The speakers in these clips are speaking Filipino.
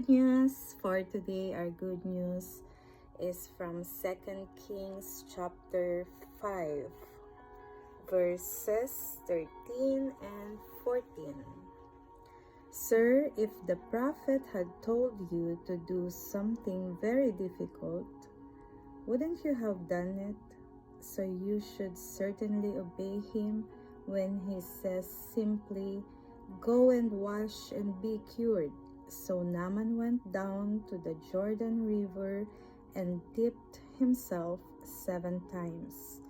good news for today. Our good news is from 2 Kings chapter 5, verses 13 and 14. Sir, if the prophet had told you to do something very difficult, wouldn't you have done it? So you should certainly obey him when he says simply, "Go and wash and be cured." So Naaman went down to the Jordan River and dipped himself 7 times,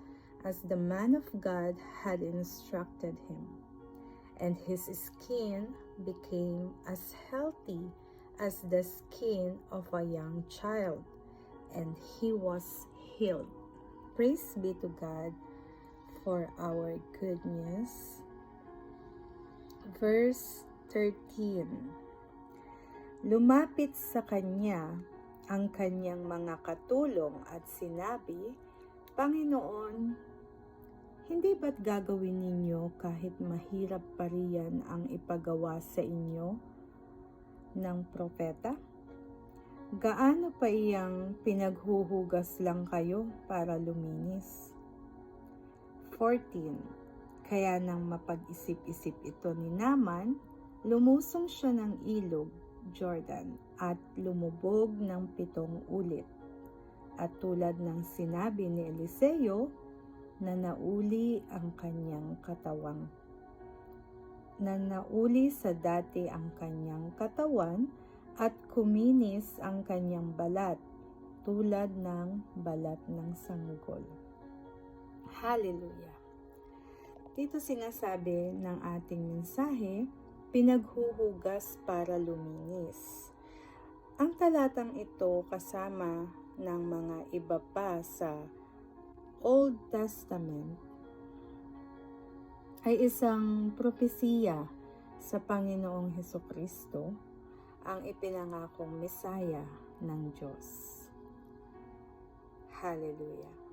as the man of God had instructed him. And his skin became as healthy as the skin of a young child, and he was healed. Praise be to God for our good news. Verse 13. Lumapit sa kanya ang kanyang mga katulong at sinabi, "Panginoon, hindi ba't gagawin ninyo kahit mahirap pa riyan ang ipagawa sa inyo ng propeta? Gaano pa iyang pinaghuhugas lang kayo para luminis?" 14. Kaya nang mapag-isip-isip ito ni Naaman, lumusong siya ng ilog Jordan at lumubog ng 7 ulit. At tulad ng sinabi ni Eliseo, na nauli sa dati ang kanyang katawan at kuminis ang kanyang balat tulad ng balat ng sanggol. Hallelujah! Dito sinasabi ng ating mensahe, pinaghuhugas para luminis. Ang talatang ito kasama ng mga iba pa sa Old Testament ay isang propesiya sa Panginoong Hesukristo, ang ipinangakong Mesaya ng Diyos. Hallelujah!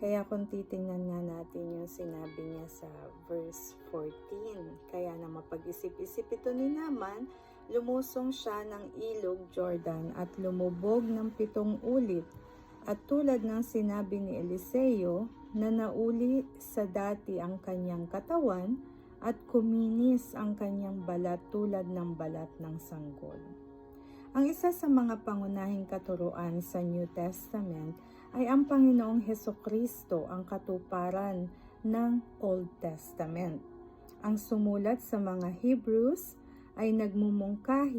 Kaya kung titingnan nga natin yung sinabi niya sa verse 14, kaya na mapag-isip-isip ito ni Naaman, lumusong siya ng ilog Jordan at lumubog ng 7 ulit. At tulad ng sinabi ni Eliseo, na nauli sa dati ang kanyang katawan at kuminis ang kanyang balat tulad ng balat ng sanggol. Ang isa sa mga pangunahing katuruan sa New Testament ay ang Panginoong Hesukristo, ang katuparan ng Old Testament. Ang sumulat sa mga Hebrews ay nagmumungkahi